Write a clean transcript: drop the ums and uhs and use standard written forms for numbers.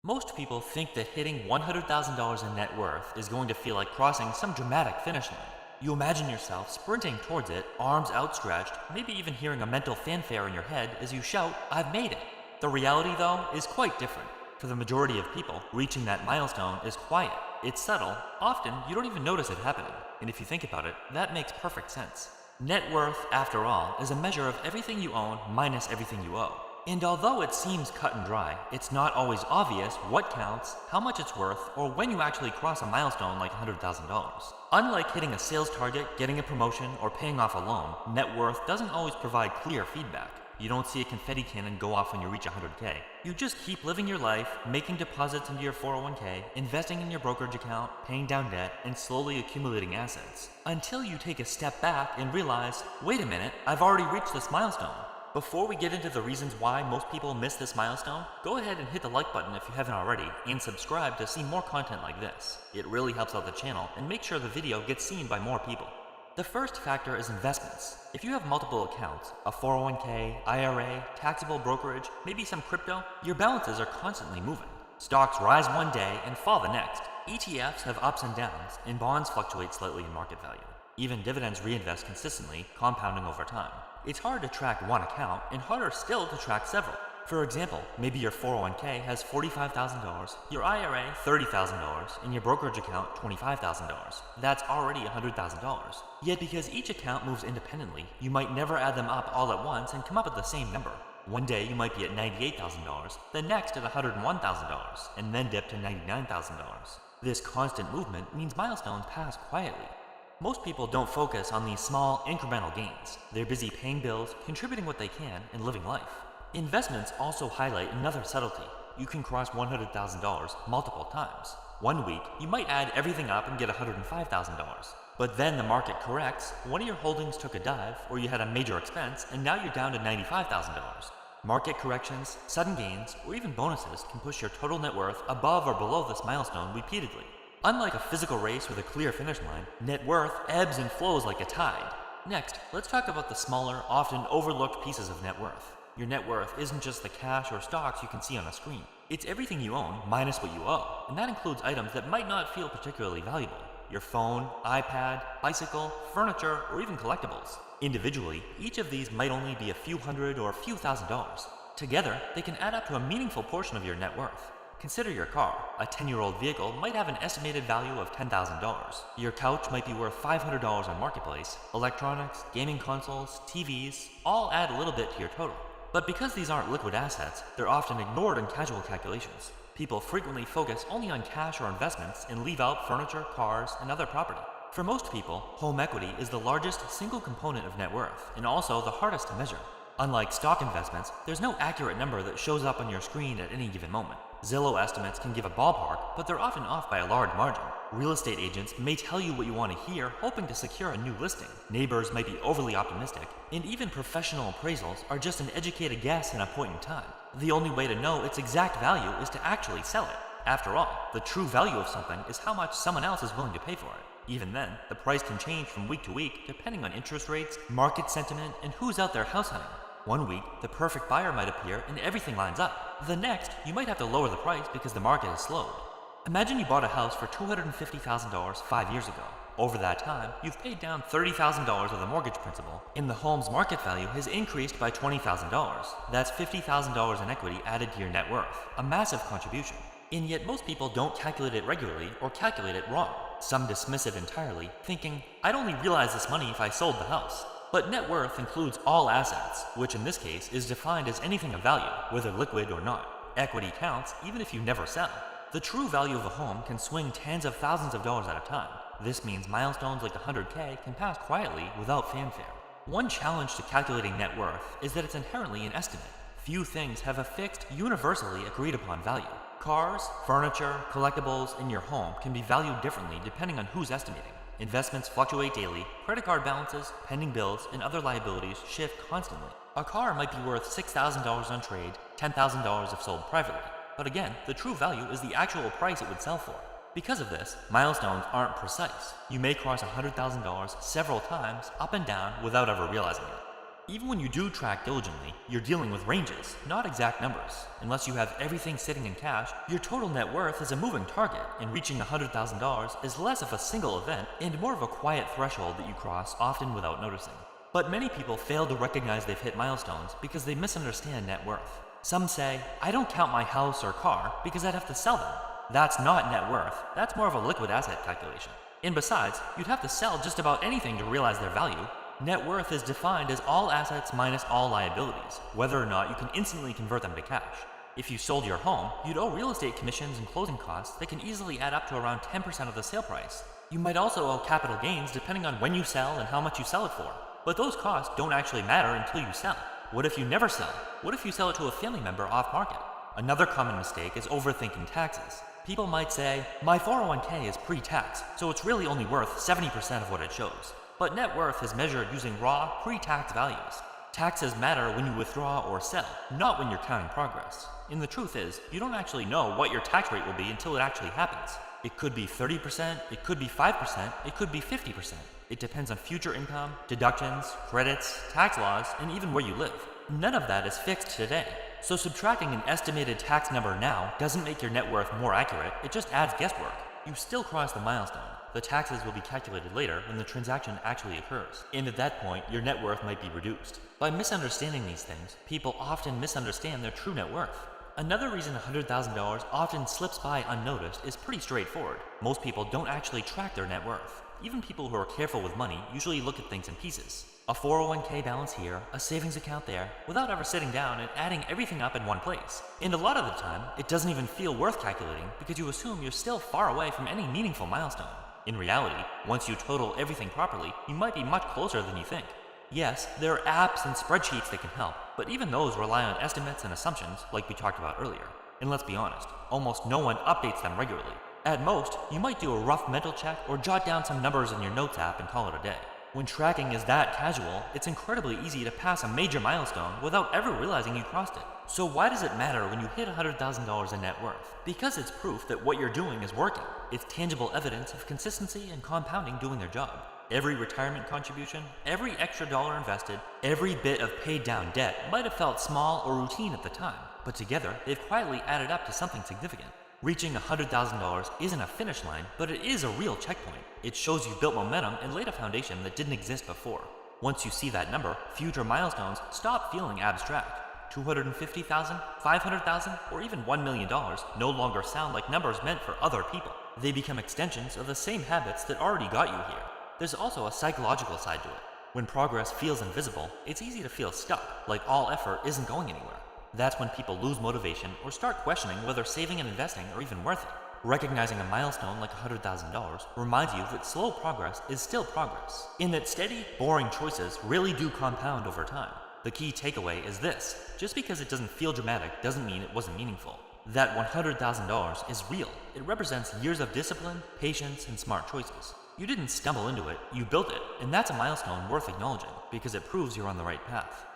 Most people think that hitting $100,000 in net worth is going to feel like crossing some dramatic finish line. You imagine yourself sprinting towards it, arms outstretched, maybe even hearing a mental fanfare in your head as you shout, "I've made it." The reality, though, is quite different. For the majority of people, reaching that milestone is quiet. It's subtle. Often, you don't even notice it happening. And if you think about it, that makes perfect sense. Net worth, after all, is a measure of everything you own minus everything you owe. And although it seems cut and dry, it's not always obvious what counts, how much it's worth, or when you actually cross a milestone like $100,000. Unlike hitting a sales target, getting a promotion, or paying off a loan, net worth doesn't always provide clear feedback. You don't see a confetti cannon go off when you reach 100K. You just keep living your life, making deposits into your 401k, investing in your brokerage account, paying down debt, and slowly accumulating assets. Until you take a step back and realize, wait a minute, I've already reached this milestone. Before we get into the reasons why most people miss this milestone, go ahead and hit the like button if you haven't already, and subscribe to see more content like this. It really helps out the channel and makes sure the video gets seen by more people. The first factor is investments. If you have multiple accounts, a 401k, IRA, taxable brokerage, maybe some crypto, your balances are constantly moving. Stocks rise one day and fall the next. ETFs have ups and downs, and bonds fluctuate slightly in market value. Even dividends reinvest consistently, compounding over time. It's hard to track one account, and harder still to track several. For example, maybe your 401k has $45,000, your IRA $30,000, and your brokerage account $25,000. That's already $100,000. Yet because each account moves independently, you might never add them up all at once and come up with the same number. One day you might be at $98,000, the next at $101,000, and then dip to $99,000. This constant movement means milestones pass quietly. Most people don't focus on these small, incremental gains. They're busy paying bills, contributing what they can, and living life. Investments also highlight another subtlety. You can cross $100,000 multiple times. One week, you might add everything up and get $105,000. But then the market corrects, one of your holdings took a dive, or you had a major expense, and now you're down to $95,000. Market corrections, sudden gains, or even bonuses can push your total net worth above or below this milestone repeatedly. Unlike a physical race with a clear finish line, net worth ebbs and flows like a tide. Next, let's talk about the smaller, often overlooked pieces of net worth. Your net worth isn't just the cash or stocks you can see on a screen. It's everything you own minus what you owe, and that includes items that might not feel particularly valuable. Your phone, iPad, bicycle, furniture, or even collectibles. Individually, each of these might only be a few hundred or a few $1,000s. Together, they can add up to a meaningful portion of your net worth. Consider your car. A 10-year-old vehicle might have an estimated value of $10,000. Your couch might be worth $500 on Marketplace. Electronics, gaming consoles, TVs, all add a little bit to your total. But because these aren't liquid assets, they're often ignored in casual calculations. People frequently focus only on cash or investments and leave out furniture, cars, and other property. For most people, home equity is the largest single component of net worth, and also the hardest to measure. Unlike stock investments, there's no accurate number that shows up on your screen at any given moment. Zillow estimates can give a ballpark, but they're often off by a large margin. Real estate agents may tell you what you want to hear, hoping to secure a new listing. Neighbors might be overly optimistic, and even professional appraisals are just an educated guess at a point in time. The only way to know its exact value is to actually sell it. After all, the true value of something is how much someone else is willing to pay for it. Even then, the price can change from week to week depending on interest rates, market sentiment, and who's out there house hunting. One week, the perfect buyer might appear and everything lines up. The next, you might have to lower the price because the market has slowed. Imagine you bought a house for $250,000 5 years ago. Over that time, you've paid down $30,000 of the mortgage principal, and the home's market value has increased by $20,000. That's $50,000 in equity added to your net worth, a massive contribution. And yet most people don't calculate it regularly or calculate it wrong. Some dismiss it entirely, thinking, I'd only realize this money if I sold the house. But net worth includes all assets, which in this case is defined as anything of value, whether liquid or not. Equity counts even if you never sell. The true value of a home can swing tens of thousands of dollars at a time. This means milestones like 100K can pass quietly without fanfare. One challenge to calculating net worth is that it's inherently an estimate. Few things have a fixed, universally agreed upon value. Cars, furniture, collectibles, and your home can be valued differently depending on who's estimating. Investments fluctuate daily, credit card balances, pending bills, and other liabilities shift constantly. A car might be worth $6,000 on trade, $10,000 if sold privately. But again, the true value is the actual price it would sell for. Because of this, milestones aren't precise. You may cross $100,000 several times, up and down, without ever realizing it. Even when you do track diligently, you're dealing with ranges, not exact numbers. Unless you have everything sitting in cash, your total net worth is a moving target, and reaching $100,000 is less of a single event and more of a quiet threshold that you cross often without noticing. But many people fail to recognize they've hit milestones because they misunderstand net worth. Some say, I don't count my house or car because I'd have to sell them. That's not net worth, that's more of a liquid asset calculation. And besides, you'd have to sell just about anything to realize their value. Net worth is defined as all assets minus all liabilities, whether or not you can instantly convert them to cash. If you sold your home, you'd owe real estate commissions and closing costs that can easily add up to around 10% of the sale price. You might also owe capital gains depending on when you sell and how much you sell it for. But those costs don't actually matter until you sell. What if you never sell? What if you sell it to a family member off market? Another common mistake is overthinking taxes. People might say, my 401k is pre-tax, so it's really only worth 70% of what it shows. But net worth is measured using raw, pre-tax values. Taxes matter when you withdraw or sell, not when you're counting progress. And the truth is, you don't actually know what your tax rate will be until it actually happens. It could be 30%, it could be 5%, it could be 50%. It depends on future income, deductions, credits, tax laws, and even where you live. None of that is fixed today. So subtracting an estimated tax number now doesn't make your net worth more accurate, it just adds guesswork. You still cross the milestone. The taxes will be calculated later when the transaction actually occurs, and at that point, your net worth might be reduced. By misunderstanding these things, people often misunderstand their true net worth. Another reason $100,000 often slips by unnoticed is pretty straightforward. Most people don't actually track their net worth. Even people who are careful with money usually look at things in pieces. A 401k balance here, a savings account there, without ever sitting down and adding everything up in one place. And a lot of the time, it doesn't even feel worth calculating because you assume you're still far away from any meaningful milestone. In reality, once you total everything properly, you might be much closer than you think. Yes, there are apps and spreadsheets that can help, but even those rely on estimates and assumptions like we talked about earlier. And let's be honest, almost no one updates them regularly. At most, you might do a rough mental check or jot down some numbers in your notes app and call it a day. When tracking is that casual, it's incredibly easy to pass a major milestone without ever realizing you crossed it. So why does it matter when you hit $100,000 in net worth? Because it's proof that what you're doing is working. It's tangible evidence of consistency and compounding doing their job. Every retirement contribution, every extra dollar invested, every bit of paid down debt might have felt small or routine at the time, but together they've quietly added up to something significant. Reaching $100,000 isn't a finish line, but it is a real checkpoint. It shows you've built momentum and laid a foundation that didn't exist before. Once you see that number, future milestones stop feeling abstract. $250,000, $500,000, or even $1 million no longer sound like numbers meant for other people. They become extensions of the same habits that already got you here. There's also a psychological side to it. When progress feels invisible, it's easy to feel stuck, like all effort isn't going anywhere. That's when people lose motivation or start questioning whether saving and investing are even worth it. Recognizing a milestone like $100,000 reminds you that slow progress is still progress, and that steady, boring choices really do compound over time. The key takeaway is this: just because it doesn't feel dramatic doesn't mean it wasn't meaningful. That $100,000 is real. It represents years of discipline, patience, and smart choices. You didn't stumble into it, you built it, and that's a milestone worth acknowledging because it proves you're on the right path.